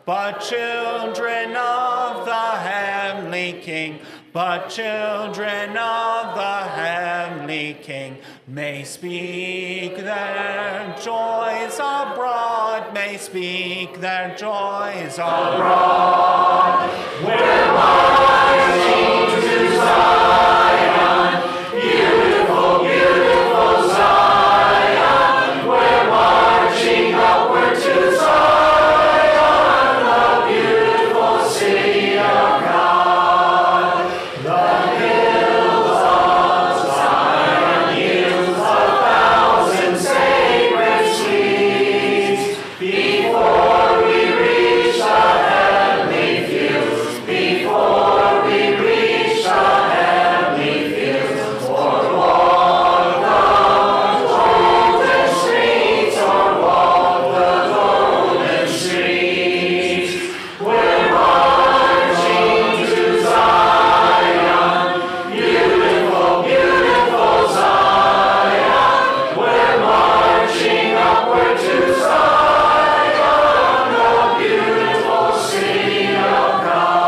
but children of the heavenly King, but children of the heavenly King may speak their joys abroad, may speak their joys abroad. We're marching to Zion, beautiful, beautiful Zion. We're marching upward to Zion, the beautiful city of God. The hills of Zion yield 1,000 sacred sweets before we reach the heavenly fields, before we reach the heavenly fields, or walk the golden streets, or walk the golden streets. We're marching to Zion, beautiful, beautiful Zion. We're marching upward to Zion, the beautiful city of God.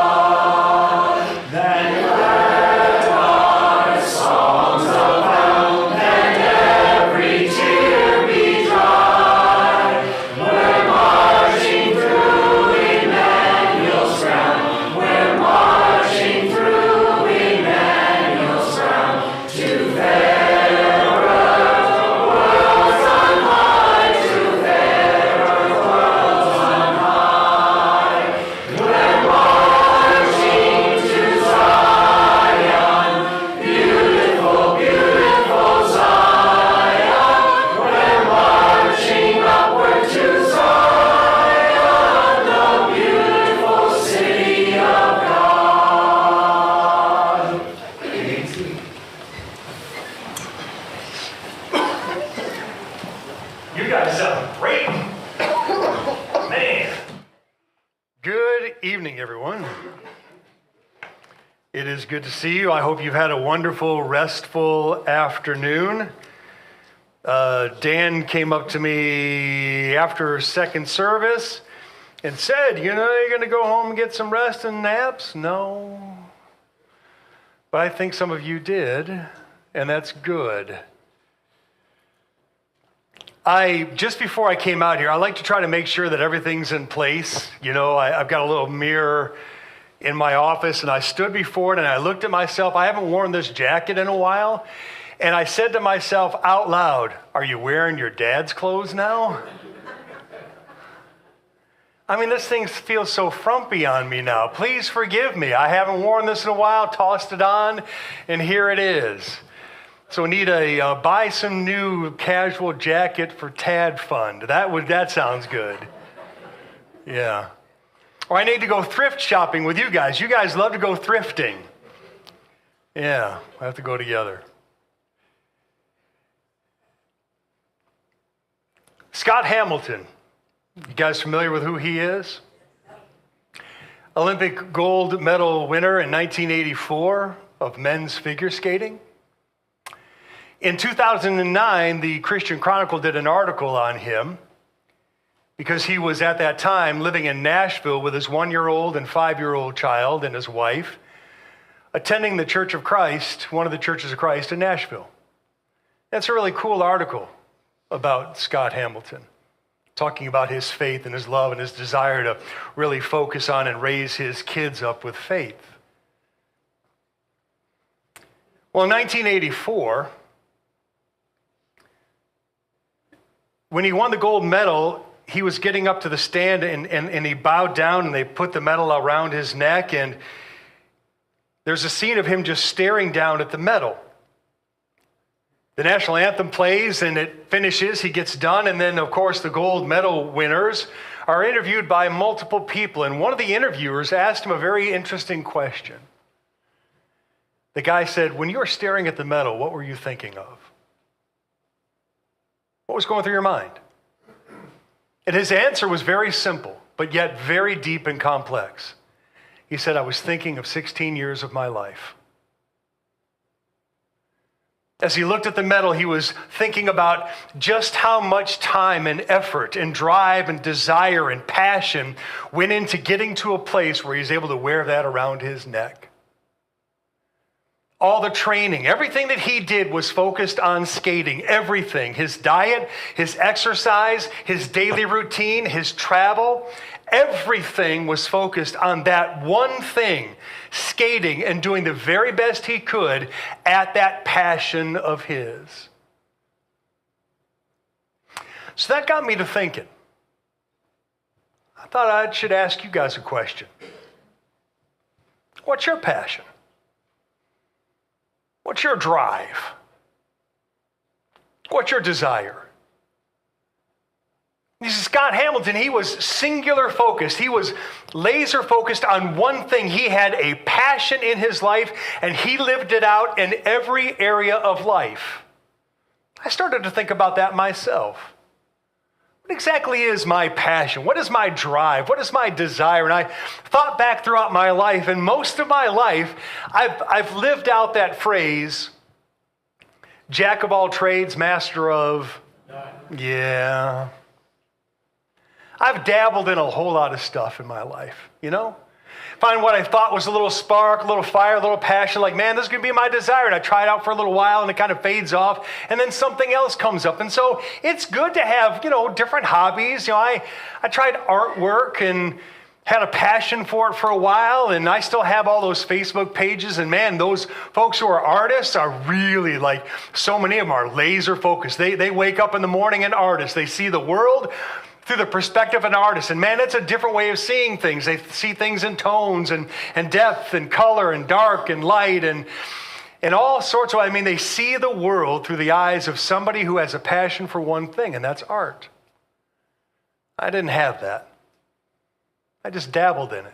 Then let our songs abound and every tear be dry. We're marching through Emmanuel's ground. We're marching through Emmanuel's ground to fairer worlds on high, to fairer worlds on high. We're marching to Zion, beautiful, beautiful Zion. We're marching upward to Zion, the beautiful city of God. You guys sound great. Man. Good evening, everyone. It is good to see you. I hope you've had a wonderful, restful afternoon. Dan came up to me after second service and said, you're going to go home and get some rest and naps? No. But I think some of you did, and that's good. Just before I came out here, I like to try to make sure that everything's in place. I've got a little mirror in my office, and I stood before it, and I looked at myself. I haven't worn this jacket in a while, and I said to myself out loud, are you wearing your dad's clothes now? I mean, this thing feels so frumpy on me now. Please forgive me. I haven't worn this in a while, tossed it on, and here it is. So we need a buy some new casual jacket for Tad fund. That sounds good. Yeah. Or I need to go thrift shopping with you guys. You guys love to go thrifting. Yeah, we have to go together. Scott Hamilton. You guys familiar with who he is? Olympic gold medal winner in 1984 of men's figure skating. In 2009, the Christian Chronicle did an article on him because he was at that time living in Nashville with his 1-year-old and 5-year-old child and his wife, attending the Church of Christ, one of the churches of Christ in Nashville. That's a really cool article about Scott Hamilton, talking about his faith and his love and his desire to really focus on and raise his kids up with faith. Well, in 1984, when he won the gold medal, he was getting up to the stand and he bowed down and they put the medal around his neck, and there's a scene of him just staring down at the medal. The national anthem plays and it finishes, he gets done, and then of course the gold medal winners are interviewed by multiple people, and one of the interviewers asked him a very interesting question. The guy said, when you were staring at the medal, what were you thinking of? What was going through your mind? And his answer was very simple, but yet very deep and complex. He said, I was thinking of 16 years of my life. As he looked at the medal, he was thinking about just how much time and effort and drive and desire and passion went into getting to a place where he was able to wear that around his neck. All the training, everything that he did was focused on skating. Everything, his diet, his exercise, his daily routine, his travel, everything was focused on that one thing, skating and doing the very best he could at that passion of his. So that got me to thinking. I thought I should ask you guys a question. What's your passion? What's your drive? What's your desire? Scott Hamilton, he was singular focused. He was laser focused on one thing. He had a passion in his life, and he lived it out in every area of life. I started to think about that myself. What exactly is my passion? What is my drive? What is my desire? And I thought back throughout my life, and most of my life, I've lived out that phrase, jack of all trades, master of none. Yeah. I've dabbled in a whole lot of stuff in my life, Find what I thought was a little spark, a little fire, a little passion, like, man, this is going to be my desire. And I try it out for a little while and it kind of fades off. And then something else comes up. And so it's good to have, different hobbies. I tried artwork and had a passion for it for a while. And I still have all those Facebook pages. And man, those folks who are artists are really so many of them are laser focused. They wake up in the morning and artists. They see the world through the perspective of an artist. And man, it's a different way of seeing things. They see things in tones and depth and color and dark and light and all sorts of, they see the world through the eyes of somebody who has a passion for one thing, and that's art. I didn't have that. I just dabbled in it.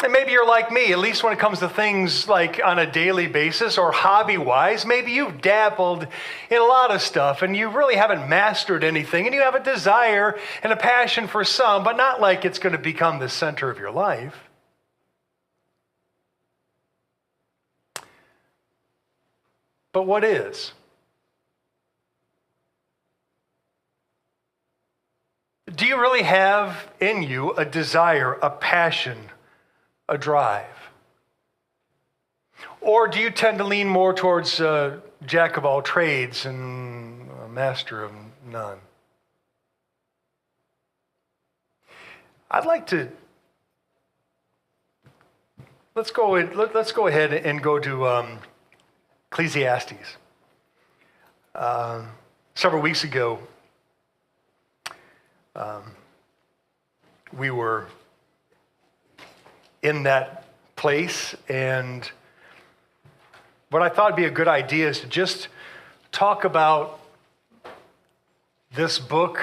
And maybe you're like me, at least when it comes to things like on a daily basis or hobby-wise. Maybe you've dabbled in a lot of stuff and you really haven't mastered anything, and you have a desire and a passion for some, but not like it's going to become the center of your life. But what is? Do you really have in you a desire, a passion, a drive? Or do you tend to lean more towards jack of all trades and a master of none? I'd like to, let's go ahead and go to Ecclesiastes. Several weeks ago, we were in that place, and what I thought would be a good idea is to just talk about this book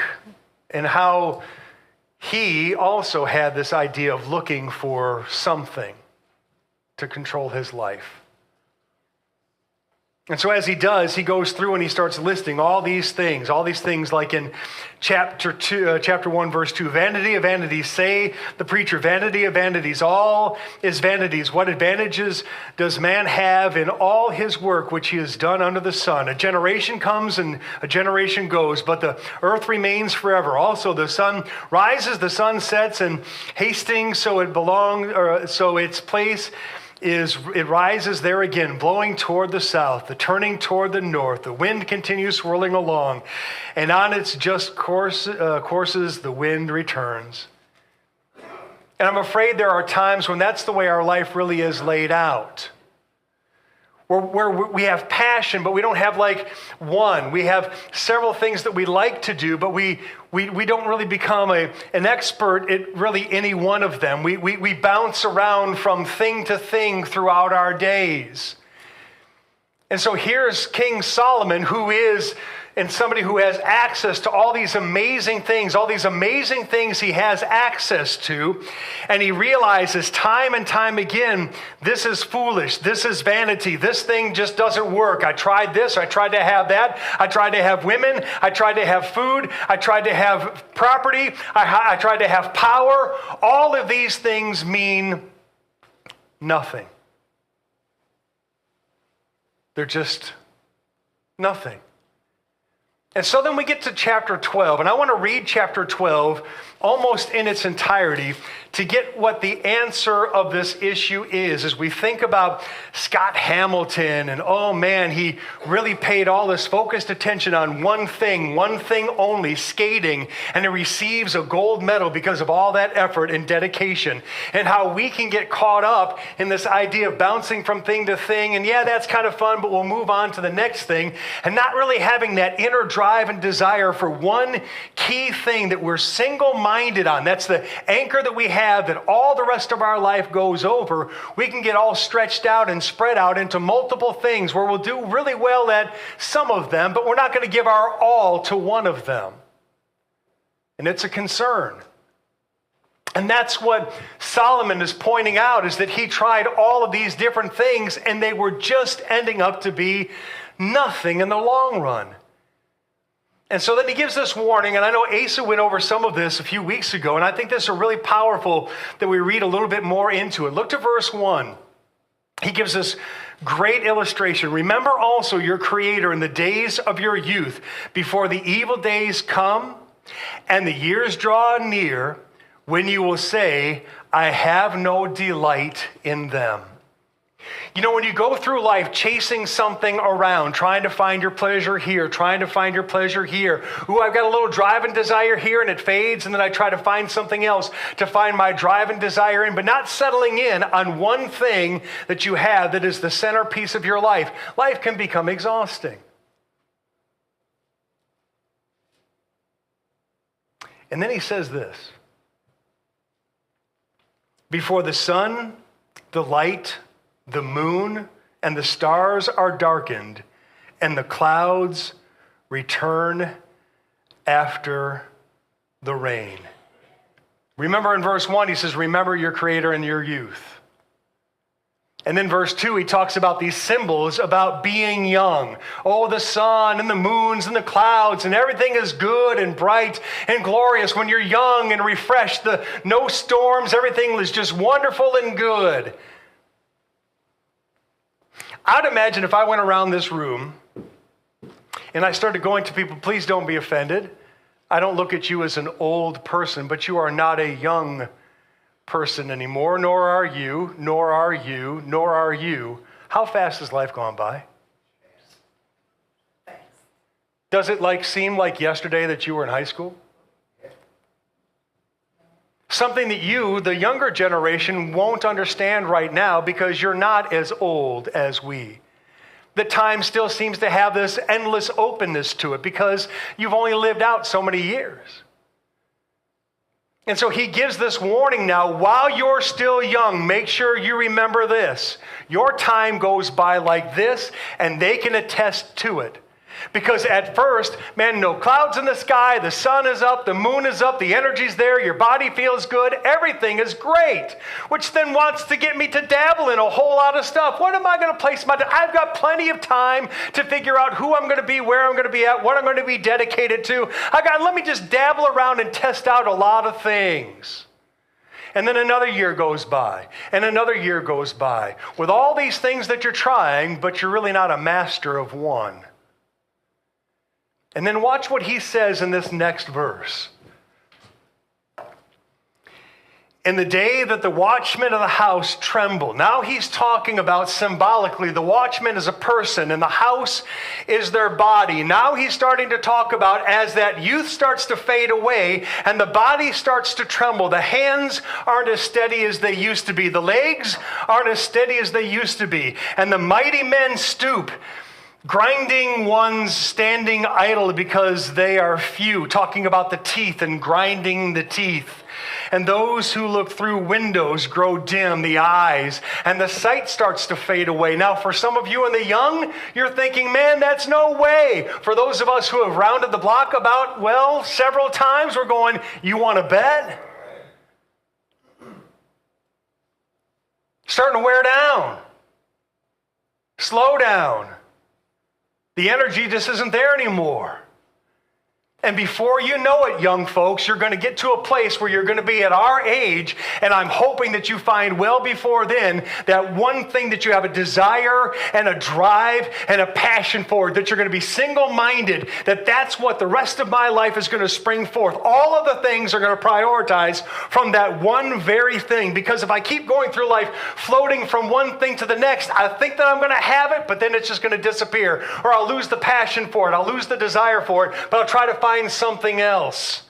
and how he also had this idea of looking for something to control his life. And so as he does, he goes through and he starts listing all these things like in chapter 1, verse 2, vanity of vanities, say the preacher, vanity of vanities, all is vanities. What advantages does man have in all his work which he has done under the sun? A generation comes and a generation goes, but the earth remains forever. Also the sun rises, the sun sets, and hasting, so its place it rises there again, blowing toward the south, the turning toward the north. The wind continues swirling along, and on its just courses the wind returns. And I'm afraid there are times when that's the way our life really is laid out. Where we have passion, but we don't have one. We have several things that we like to do, but we don't really become an expert at really any one of them. We bounce around from thing to thing throughout our days. And so here's King Solomon, who is and somebody who has access to all these amazing things he has access to, and he realizes time and time again, this is foolish, this is vanity, this thing just doesn't work. I tried this, I tried to have that, I tried to have women, I tried to have food, I tried to have property, I tried to have power. All of these things mean nothing. They're just nothing. And so then we get to chapter 12, and I want to read chapter 12 almost in its entirety to get what the answer of this issue is as we think about Scott Hamilton and, oh man, he really paid all this focused attention on one thing only, skating, and he receives a gold medal because of all that effort and dedication, and how we can get caught up in this idea of bouncing from thing to thing, and yeah, that's kind of fun, but we'll move on to the next thing, and not really having that inner drive and desire for one key thing that we're single-minded on. That's the anchor that we have that all the rest of our life goes over. We can get all stretched out and spread out into multiple things where we'll do really well at some of them, but we're not going to give our all to one of them. And it's a concern. And that's what Solomon is pointing out, is that he tried all of these different things and they were just ending up to be nothing in the long run. And so then he gives this warning, and I know Asa went over some of this a few weeks ago, and I think this is really powerful that we read a little bit more into it. Look to verse 1. He gives this great illustration. Remember also your Creator in the days of your youth, before the evil days come and the years draw near, when you will say, I have no delight in them. You know, when you go through life chasing something around, trying to find your pleasure here, trying to find your pleasure here. Ooh, I've got a little drive and desire here and it fades, and then I try to find something else to find my drive and desire in, but not settling in on one thing that you have that is the centerpiece of your life. Life can become exhausting. And then he says this: before the sun, the light, the moon, and the stars are darkened, and the clouds return after the rain. Remember in verse 1, he says, remember your Creator in your youth. And then verse 2, he talks about these symbols about being young. Oh, the sun and the moons and the clouds, and everything is good and bright and glorious when you're young and refreshed. No storms, everything is just wonderful and good. I'd imagine if I went around this room and I started going to people, please don't be offended. I don't look at you as an old person, but you are not a young person anymore, nor are you, nor are you, nor are you. How fast has life gone by? Does it seem like yesterday that you were in high school? Something that you, the younger generation, won't understand right now because you're not as old as we. The time still seems to have this endless openness to it because you've only lived out so many years. And so he gives this warning now, while you're still young, make sure you remember this. Your time goes by like this, and they can attest to it. Because at first, man, no clouds in the sky, the sun is up, the moon is up, the energy's there, your body feels good, everything is great, which then wants to get me to dabble in a whole lot of stuff. What am I going to place my time? I've got plenty of time to figure out who I'm going to be, where I'm going to be at, what I'm going to be dedicated to. Let me just dabble around and test out a lot of things. And then another year goes by, and another year goes by, with all these things that you're trying, but you're really not a master of one. And then watch what he says in this next verse. In the day that the watchmen of the house tremble. Now he's talking about symbolically, the watchman is a person and the house is their body. Now he's starting to talk about as that youth starts to fade away and the body starts to tremble. The hands aren't as steady as they used to be. The legs aren't as steady as they used to be. And the mighty men stoop, grinding ones standing idle because they are few, talking about the teeth and grinding the teeth. And those who look through windows grow dim, the eyes, and the sight starts to fade away. Now, for some of you in the young, you're thinking, man, that's no way. For those of us who have rounded the block about, several times, we're going, you want to bet? Starting to wear down. Slow down. The energy just isn't there anymore. And before you know it, young folks, you're going to get to a place where you're going to be at our age, and I'm hoping that you find well before then that one thing that you have a desire and a drive and a passion for, that you're going to be single-minded, that's what the rest of my life is going to spring forth. All of the things are going to prioritize from that one very thing, because if I keep going through life floating from one thing to the next, I think that I'm going to have it, but then it's just going to disappear, or I'll lose the passion for it, I'll lose the desire for it, but I'll try to find something else.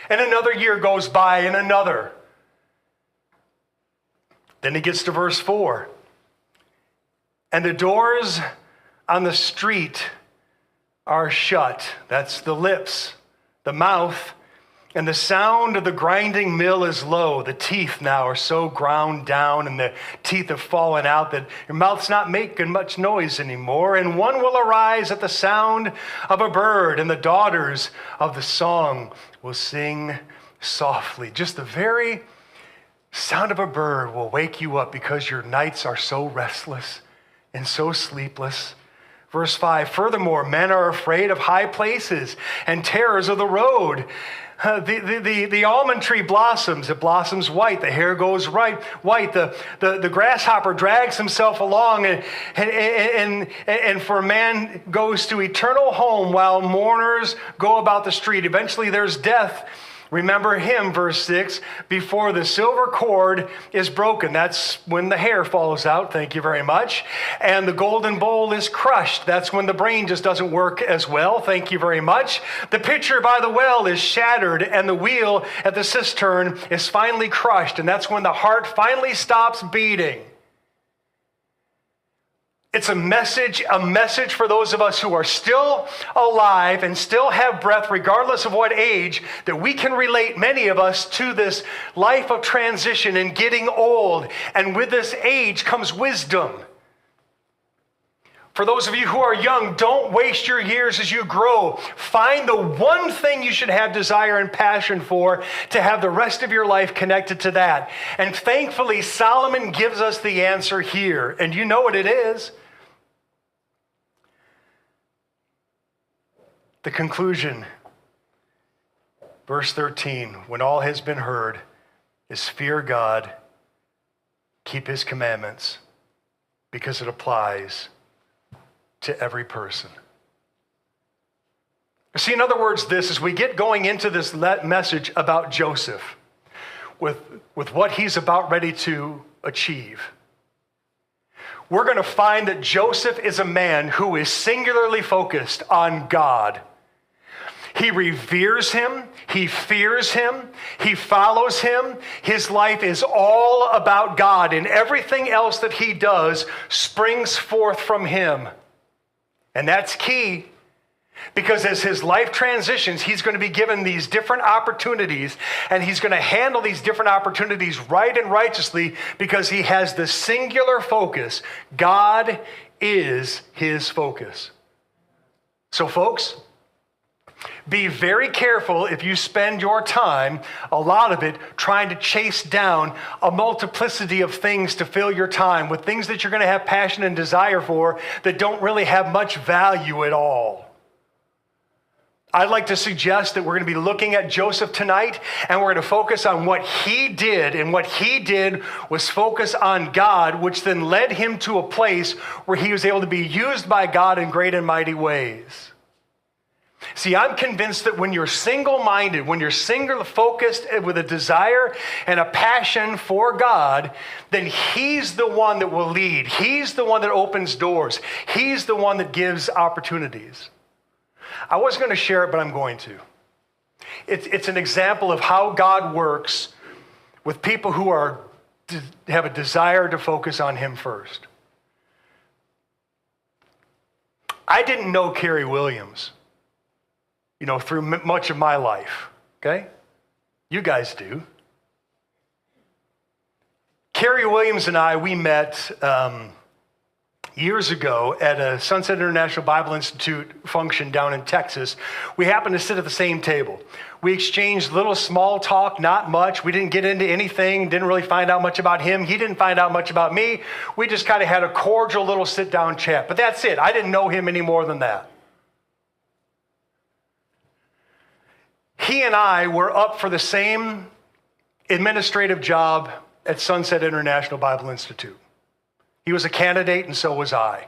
And another year goes by, and another. Then he gets to verse 4. And the doors on the street are shut. That's the lips, the mouth, and the sound of the grinding mill is low. The teeth now are so ground down, and the teeth have fallen out that your mouth's not making much noise anymore. And one will arise at the sound of a bird, and the daughters of the song will sing softly. Just the very sound of a bird will wake you up because your nights are so restless and so sleepless. Verse 5, furthermore, men are afraid of high places and terrors of the road. The almond tree blossoms. It blossoms white. The hair goes white. The grasshopper drags himself along, and for a man goes to eternal home while mourners go about the street. Eventually there's death. Remember him, verse 6, before the silver cord is broken. That's when the hair falls out, thank you very much. And the golden bowl is crushed. That's when the brain just doesn't work as well, thank you very much. The pitcher by the well is shattered, and the wheel at the cistern is finally crushed. And that's when the heart finally stops beating. It's a message for those of us who are still alive and still have breath, regardless of what age, that we can relate, many of us, to this life of transition and getting old. And with this age comes wisdom. For those of you who are young, don't waste your years as you grow. Find the one thing you should have desire and passion for, to have the rest of your life connected to that. And thankfully, Solomon gives us the answer here. And you know what it is. The conclusion, verse 13, when all has been heard, is fear God, keep his commandments, because it applies to every person. See, in other words, as we get going into this message about Joseph, with what he's about ready to achieve, we're going to find that Joseph is a man who is singularly focused on God. He reveres him, he fears him, he follows him. His life is all about God, and everything else that he does springs forth from him. And that's key, because as his life transitions, he's going to be given these different opportunities, and he's going to handle these different opportunities right and righteously, because he has the singular focus. God is his focus. So folks, be very careful if you spend your time, a lot of it, trying to chase down a multiplicity of things to fill your time with things that you're going to have passion and desire for that don't really have much value at all. I'd like to suggest that we're going to be looking at Joseph tonight, and we're going to focus on what he did, and what he did was focus on God, which then led him to a place where he was able to be used by God in great and mighty ways. See, I'm convinced that when you're single-minded, when you're single-focused with a desire and a passion for God, then he's the one that will lead. He's the one that opens doors. He's the one that gives opportunities. I was going to share it, but I'm going to. It's an example of how God works with people who have a desire to focus on him first. I didn't know Carrie Williams, through much of my life, okay? You guys do. Carrie Williams and I, we met years ago at a Sunset International Bible Institute function down in Texas. We happened to sit at the same table. We exchanged little small talk, not much. We didn't get into anything, didn't really find out much about him. He didn't find out much about me. We just kind of had a cordial little sit-down chat. But that's it. I didn't know him any more than that. he and I were up for the same administrative job at Sunset International Bible Institute. He was a candidate, and so was I,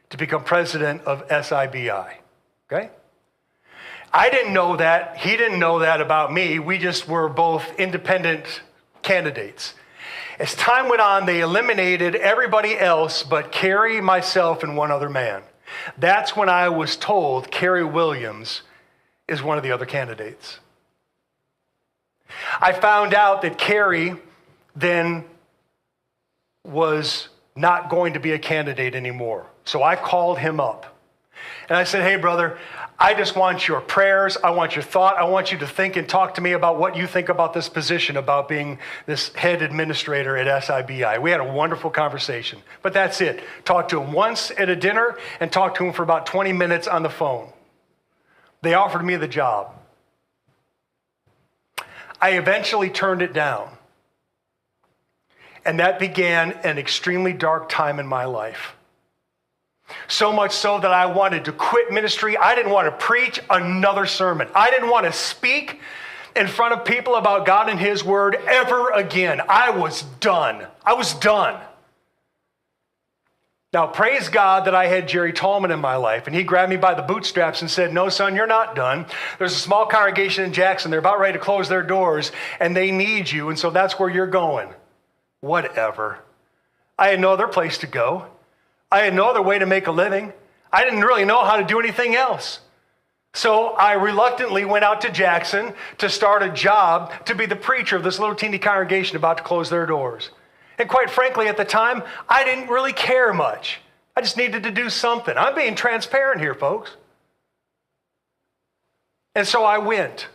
to become president of SIBI, okay? I didn't know that. He didn't know that about me. We just were both independent candidates. As time went on, they eliminated everybody else but Kerry, myself, and one other man. That's when I was told Kerry Williams is one of the other candidates. I found out that Kerry then was not going to be a candidate anymore. So I called him up. And I said, hey, brother, I just want your prayers. I want your thought. I want you to think and talk to me about what you think about this position, about being this head administrator at SIBI. We had a wonderful conversation, but that's it. Talked to him once at a dinner and talked to him for about 20 minutes on the phone. They offered me the job. I eventually turned it down. And that began an extremely dark time in my life. So much so that I wanted to quit ministry. I didn't want to preach another sermon. I didn't want to speak in front of people about God and His Word ever again. I was done. I was done. Now, praise God that I had Jerry Tallman in my life, and he grabbed me by the bootstraps and said, no, son, you're not done. There's a small congregation in Jackson. They're about ready to close their doors, and they need you, and so that's where you're going. Whatever. I had no other place to go. I had no other way to make a living. I didn't really know how to do anything else. So I reluctantly went out to Jackson to start a job to be the preacher of this little teeny congregation about to close their doors. And quite frankly, at the time, I didn't really care much. I just needed to do something. I'm being transparent here, folks. And so I went.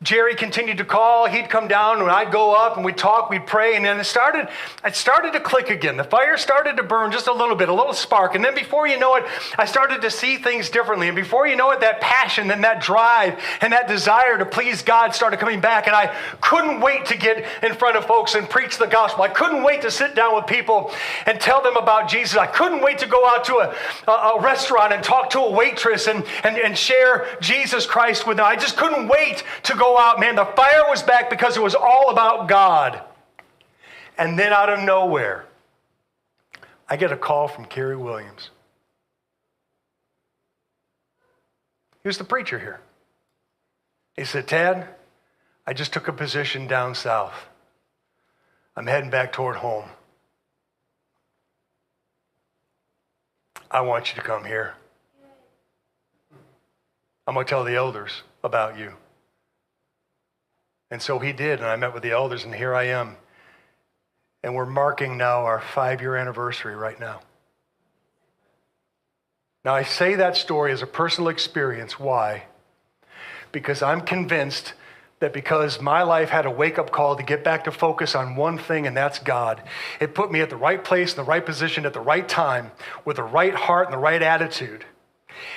Jerry continued to call. He'd come down and I'd go up and we'd talk, we'd pray. And then it started to click again. The fire started to burn just a little bit, a little spark. And then before you know it, I started to see things differently. And before you know it, that passion and that drive and that desire to please God started coming back. And I couldn't wait to get in front of folks and preach the gospel. I couldn't wait to sit down with people and tell them about Jesus. I couldn't wait to go out to a restaurant and talk to a waitress and share Jesus Christ with them. I just couldn't wait to go out, man. The fire was back because it was all about God. And then out of nowhere, I get a call from Kerry Williams. He was the preacher here. He said, Tad, I just took a position down south. I'm heading back toward home. I want you to come here. I'm going to tell the elders about you. And so he did, and I met with the elders, and here I am. And we're marking now our 5-year anniversary right now. Now, I say that story as a personal experience. Why? Because I'm convinced that because my life had a wake-up call to get back to focus on one thing, and that's God. It put me at the right place, in the right position, at the right time, with the right heart and the right attitude.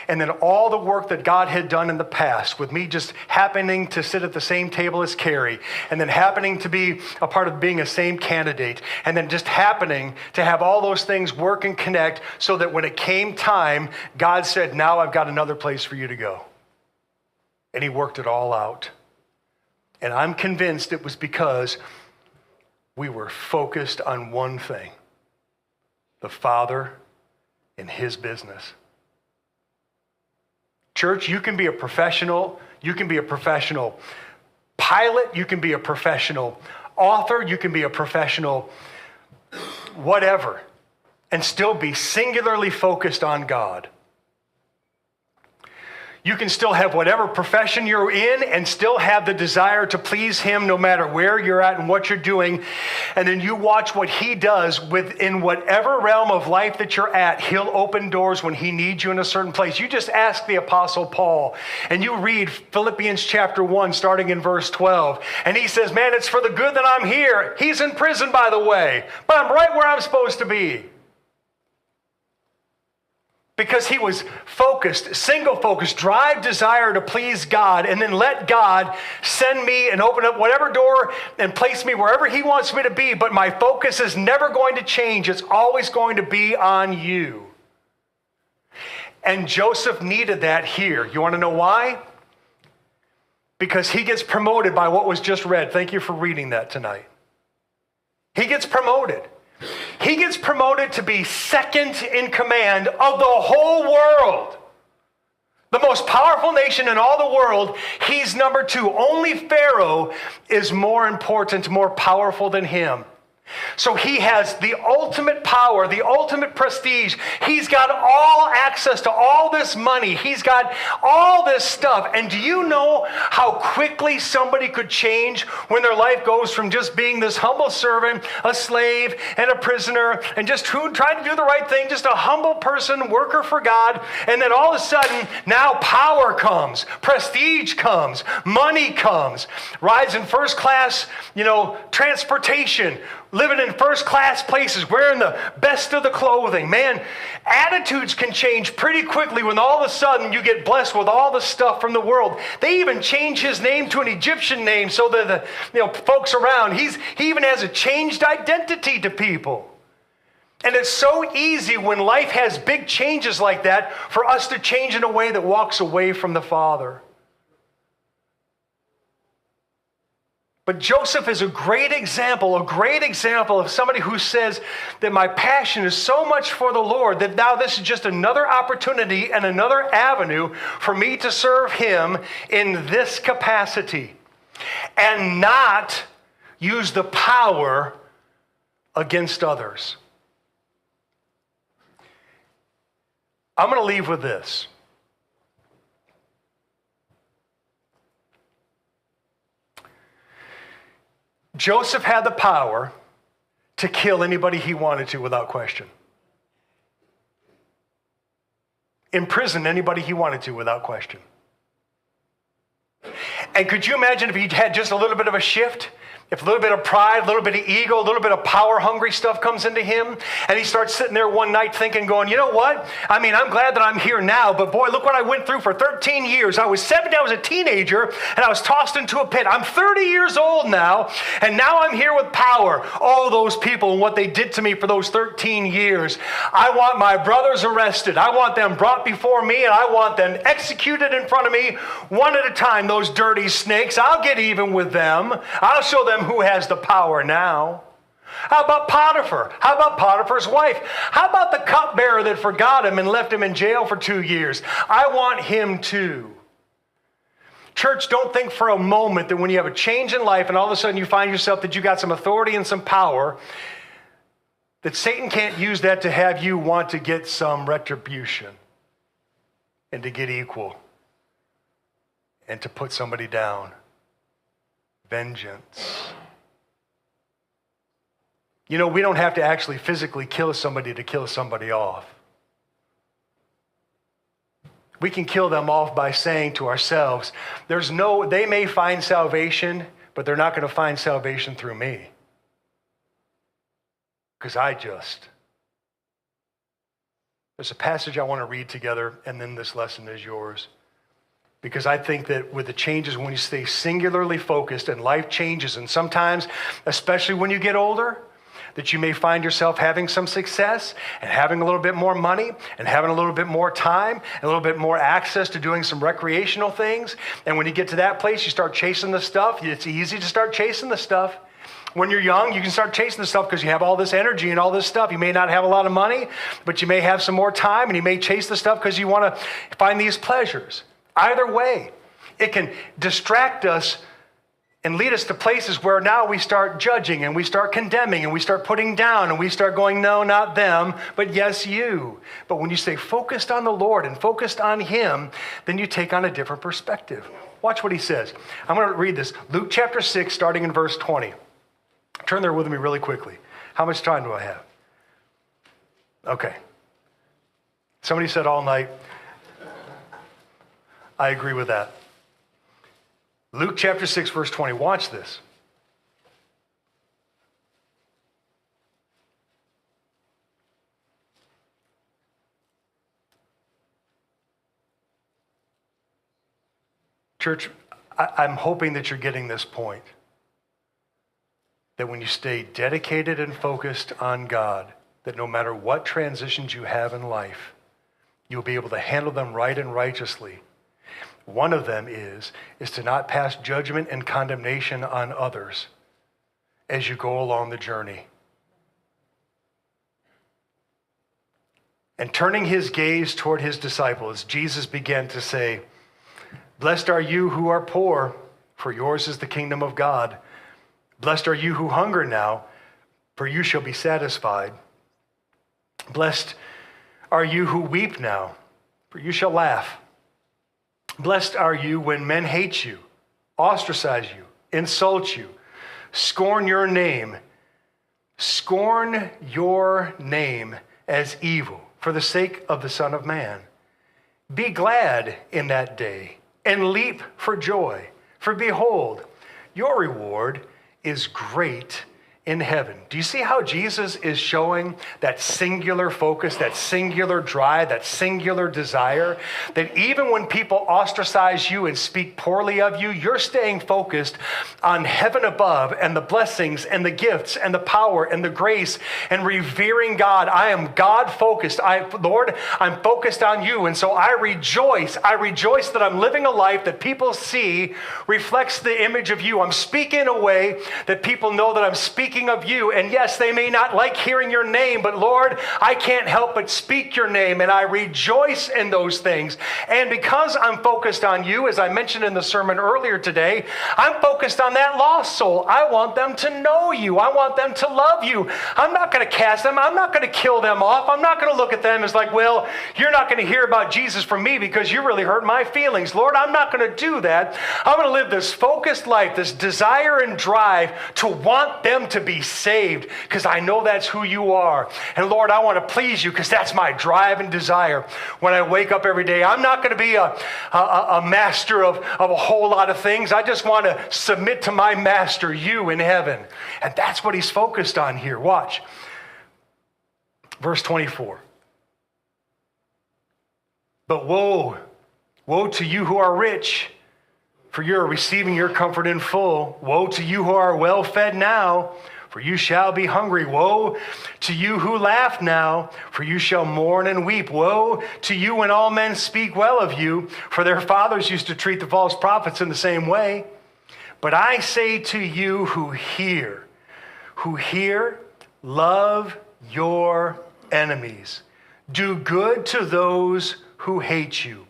And then all the work that God had done in the past, with me just happening to sit at the same table as Kerry, and then happening to be a part of being a same candidate, and then just happening to have all those things work and connect so that when it came time, God said, now I've got another place for you to go. And He worked it all out. And I'm convinced it was because we were focused on one thing, the Father and His business. Church, you can be a professional. You can be a professional pilot. You can be a professional author. You can be a professional whatever, and still be singularly focused on God. You can still have whatever profession you're in and still have the desire to please Him no matter where you're at and what you're doing. And then you watch what He does within whatever realm of life that you're at. He'll open doors when He needs you in a certain place. You just ask the Apostle Paul and you read Philippians chapter 1 starting in verse 12. And he says, man, it's for the good that I'm here. He's in prison, by the way, but I'm right where I'm supposed to be. Because he was focused, single-focused, drive, desire to please God, and then let God send me and open up whatever door and place me wherever He wants me to be. But my focus is never going to change. It's always going to be on you. And Joseph needed that here. You want to know why? because he gets promoted by what was just read. Thank you for reading that tonight. He gets promoted. He gets promoted to be second in command of the whole world. The most powerful nation in all the world, he's number 2. Only Pharaoh is more important, more powerful than him. So he has the ultimate power, the ultimate prestige. He's got all access to all this money. He's got all this stuff. And do you know how quickly somebody could change when their life goes from just being this humble servant, a slave, and a prisoner, and just trying to do the right thing, just a humble person, worker for God, and then all of a sudden, now power comes, prestige comes, money comes, rides in first class, transportation, living in first-class places, wearing the best of the clothing. Man, attitudes can change pretty quickly when all of a sudden you get blessed with all the stuff from the world. They even change his name to an Egyptian name so that the folks around, he even has a changed identity to people. And it's so easy when life has big changes like that for us to change in a way that walks away from the Father. But Joseph is a great example of somebody who says that my passion is so much for the Lord that now this is just another opportunity and another avenue for me to serve him in this capacity and not use the power against others. I'm going to leave with this. Joseph had the power to kill anybody he wanted to without question. Imprison anybody he wanted to without question. And could you imagine if he had just a little bit of a shift? If a little bit of pride, a little bit of ego, a little bit of power-hungry stuff comes into him, and he starts sitting there one night thinking, going, you know what? I'm glad that I'm here now, but boy, look what I went through for 13 years. I was 70, I was a teenager, and I was tossed into a pit. I'm 30 years old now, and now I'm here with power. All those people and what they did to me for those 13 years. I want my brothers arrested. I want them brought before me, and I want them executed in front of me one at a time, those dirty snakes. I'll get even with them. I'll show them who has the power now. How about Potiphar? How about Potiphar's wife? How about the cupbearer that forgot him and left him in jail for 2 years? I want him too. Church, don't think for a moment that when you have a change in life and all of a sudden you find yourself that you got some authority and some power, that Satan can't use that to have you want to get some retribution and to get equal and to put somebody down. Vengeance. We don't have to actually physically kill somebody to kill somebody off. We can kill them off by saying to ourselves, they may find salvation, but they're not going to find salvation through me. Because there's a passage I want to read together, and then this lesson is yours. Because I think that with the changes, when you stay singularly focused and life changes, and sometimes, especially when you get older, that you may find yourself having some success and having a little bit more money and having a little bit more time and a little bit more access to doing some recreational things. And when you get to that place, you start chasing the stuff. It's easy to start chasing the stuff. When you're young, you can start chasing the stuff because you have all this energy and all this stuff. You may not have a lot of money, but you may have some more time, and you may chase the stuff because you want to find these pleasures. Either way, it can distract us and lead us to places where now we start judging and we start condemning and we start putting down and we start going, no, not them, but yes, you. But when you stay focused on the Lord and focused on him, then you take on a different perspective. Watch what he says. I'm going to read this. Luke chapter 6, starting in verse 20. Turn there with me really quickly. How much time do I have? Okay. Somebody said all night. I agree with that. Luke chapter 6, verse 20. Watch this. Church, I'm hoping that you're getting this point. That when you stay dedicated and focused on God, that no matter what transitions you have in life, you'll be able to handle them right and righteously. One of them is to not pass judgment and condemnation on others as you go along the journey. And turning his gaze toward his disciples, Jesus began to say, "Blessed are you who are poor, for yours is the kingdom of God. Blessed are you who hunger now, for you shall be satisfied. Blessed are you who weep now, for you shall laugh. Blessed are you when men hate you, ostracize you, insult you, scorn your name as evil for the sake of the Son of Man. Be glad in that day and leap for joy, for behold, your reward is great in heaven." Do you see how Jesus is showing that singular focus, that singular drive, that singular desire? That even when people ostracize you and speak poorly of you, you're staying focused on heaven above and the blessings and the gifts and the power and the grace and revering God. I am God focused. Lord, I'm focused on you. And so I rejoice. I rejoice that I'm living a life that people see reflects the image of you. I'm speaking in a way that people know that I'm speaking of you. And yes, they may not like hearing your name, but Lord, I can't help but speak your name, and I rejoice in those things. And because I'm focused on you, as I mentioned in the sermon earlier today, I'm focused on that lost soul. I want them to know you. I want them to love you. I'm not going to cast them. I'm not going to kill them off. I'm not going to look at them as like, well, you're not going to hear about Jesus from me because you really hurt my feelings. Lord, I'm not going to do that. I'm going to live this focused life, this desire and drive to want them to be saved because I know that's who you are. And Lord, I want to please you because that's my drive and desire. When I wake up every day, I'm not going to be a master of a whole lot of things. I just want to submit to my master, you in heaven. And that's what he's focused on here. Watch. Verse 24. But woe to you who are rich, for you are receiving your comfort in full. Woe to you who are well fed now, for you shall be hungry. Woe to you who laugh now, for you shall mourn and weep. Woe to you when all men speak well of you, for their fathers used to treat the false prophets in the same way. But I say to you who hear, love your enemies. Do good to those who hate you.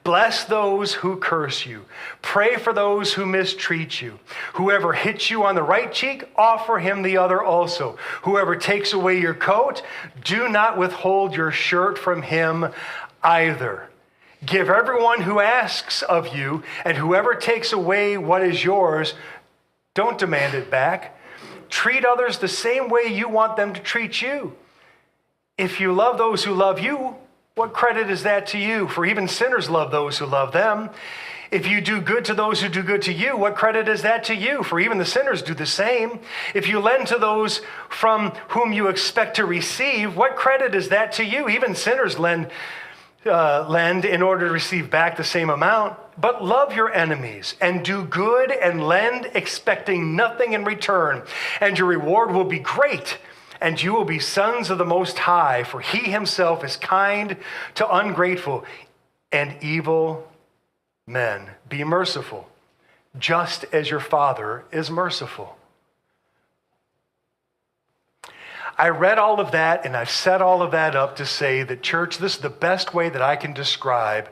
Bless those who curse you. Pray for those who mistreat you. Whoever hits you on the right cheek, offer him the other also. Whoever takes away your coat, do not withhold your shirt from him either. Give everyone who asks of you, and whoever takes away what is yours, don't demand it back. Treat others the same way you want them to treat you. If you love those who love you, what credit is that to you? For even sinners love those who love them. If you do good to those who do good to you, what credit is that to you? For even the sinners do the same. If you lend to those from whom you expect to receive, what credit is that to you? Even sinners lend in order to receive back the same amount. But love your enemies and do good and lend, expecting nothing in return, and your reward will be great. And you will be sons of the Most High, for he himself is kind to ungrateful and evil men. Be merciful, just as your Father is merciful. I read all of that, and I've set all of that up to say that, church, this is the best way that I can describe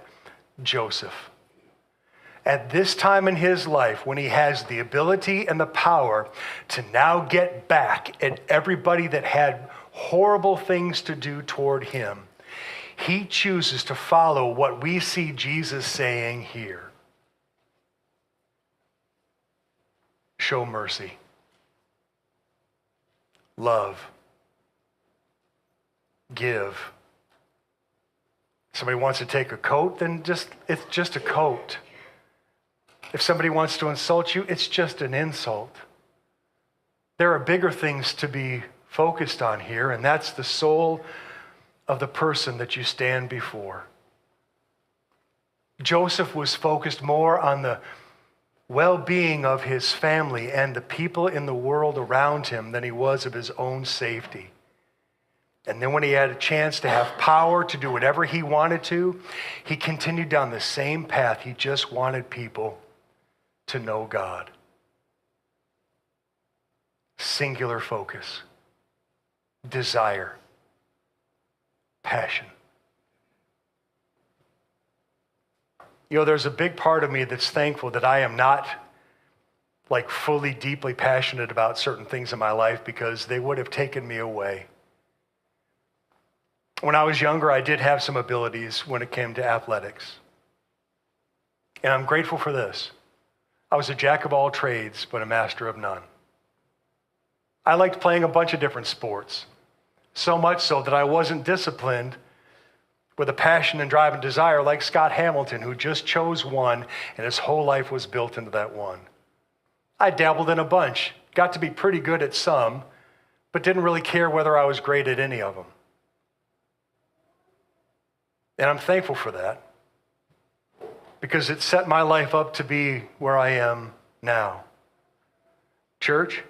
Joseph. At this time in his life, when he has the ability and the power to now get back at everybody that had horrible things to do toward him, he chooses to follow what we see Jesus saying here. Show mercy. Love. Give. Somebody wants to take a coat, then it's just a coat. If somebody wants to insult you, it's just an insult. There are bigger things to be focused on here, and that's the soul of the person that you stand before. Joseph was focused more on the well-being of his family and the people in the world around him than he was of his own safety. And then when he had a chance to have power to do whatever he wanted to, he continued down the same path. He just wanted people to know God. Singular focus, desire, passion. You know, there's a big part of me that's thankful that I am not like fully, deeply passionate about certain things in my life because they would have taken me away. When I was younger, I did have some abilities when it came to athletics. And I'm grateful for this. I was a jack of all trades, but a master of none. I liked playing a bunch of different sports, so much so that I wasn't disciplined with a passion and drive and desire like Scott Hamilton, who just chose one, and his whole life was built into that one. I dabbled in a bunch, got to be pretty good at some, but didn't really care whether I was great at any of them. And I'm thankful for that because it set my life up to be where I am now. Church,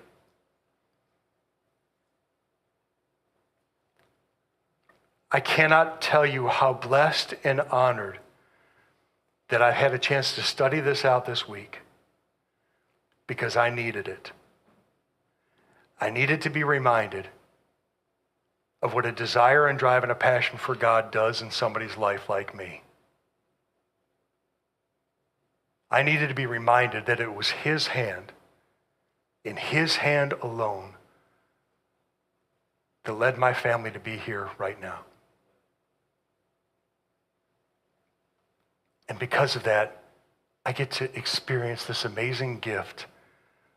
I cannot tell you how blessed and honored that I've had a chance to study this out this week because I needed it. I needed to be reminded of what a desire and drive and a passion for God does in somebody's life like me. I needed to be reminded that it was his hand, in his hand alone, that led my family to be here right now. And because of that, I get to experience this amazing gift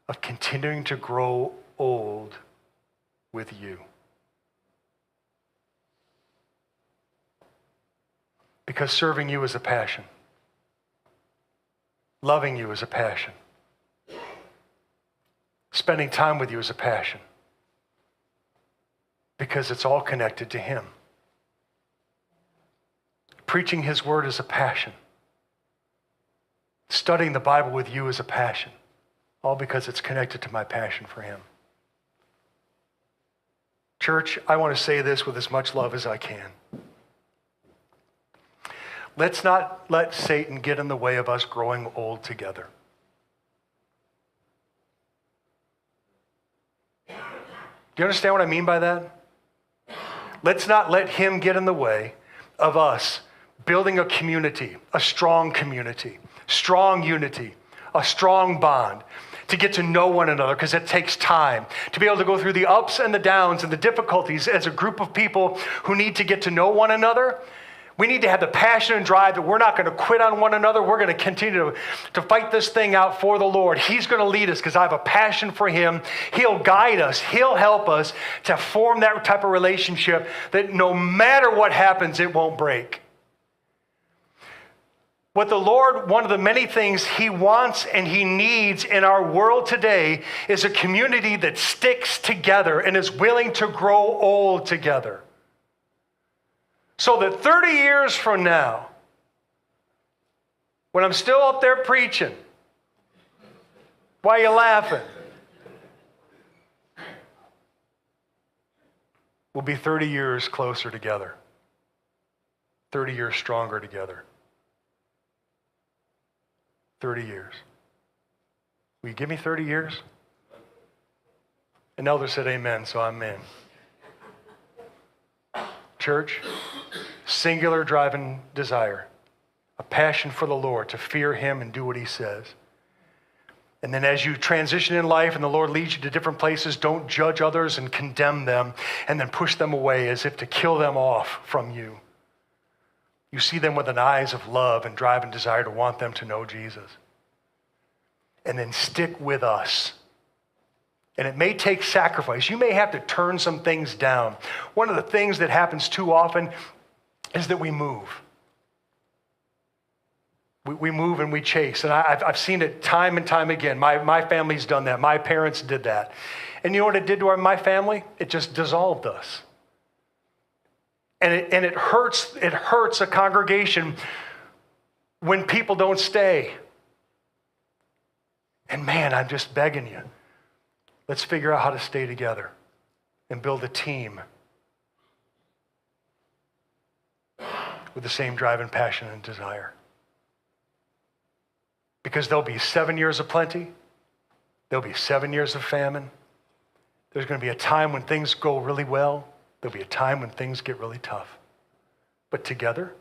of continuing to grow old with you. Because serving you is a passion. Loving you is a passion. Spending time with you is a passion. Because it's all connected to him. Preaching his word is a passion. Studying the Bible with you is a passion. All because it's connected to my passion for him. Church, I want to say this with as much love as I can. Let's not let Satan get in the way of us growing old together. Do you understand what I mean by that? Let's not let him get in the way of us building a community, a strong community, strong unity, a strong bond, to get to know one another, because it takes time to be able to go through the ups and the downs and the difficulties as a group of people who need to get to know one another. We need to have the passion and drive that we're not going to quit on one another. We're going to continue to fight this thing out for the Lord. He's going to lead us because I have a passion for him. He'll guide us. He'll help us to form that type of relationship that no matter what happens, it won't break. What the Lord, one of the many things he wants and he needs in our world today is a community that sticks together and is willing to grow old together. So that 30 years from now, when I'm still up there preaching, why are you laughing? We'll be 30 years closer together, 30 years stronger together. 30 years. Will you give me 30 years? An elder said amen, so I'm in. Church, singular driving desire, a passion for the Lord, to fear him and do what he says. And then as you transition in life and the Lord leads you to different places, don't judge others and condemn them and then push them away as if to kill them off from you. You see them with an eyes of love and drive and desire to want them to know Jesus. And then stick with us. And it may take sacrifice. You may have to turn some things down. One of the things that happens too often is that we move. We move and we chase. And I've seen it time and time again. My family's done that. My parents did that. And you know what it did to my family? It just dissolved us. And it hurts a congregation when people don't stay. And man, I'm just begging you. Let's figure out how to stay together and build a team with the same drive and passion and desire. Because there'll be 7 years of plenty. There'll be 7 years of famine. There's going to be a time when things go really well. There'll be a time when things get really tough. But together,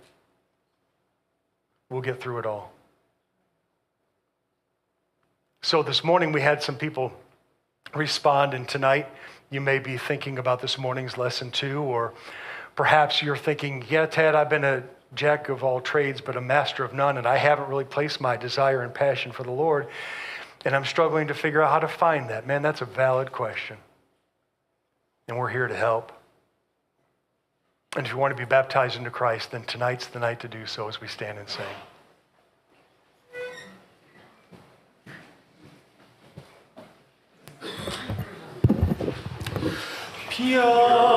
we'll get through it all. So this morning we had some people respond, and tonight you may be thinking about this morning's lesson too, or perhaps you're thinking, yeah, Ted, I've been a jack of all trades, but a master of none, and I haven't really placed my desire and passion for the Lord, and I'm struggling to figure out how to find that. Man, that's a valid question, and we're here to help. And if you want to be baptized into Christ, then tonight's the night to do so as we stand and sing. Pure.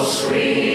Sweet.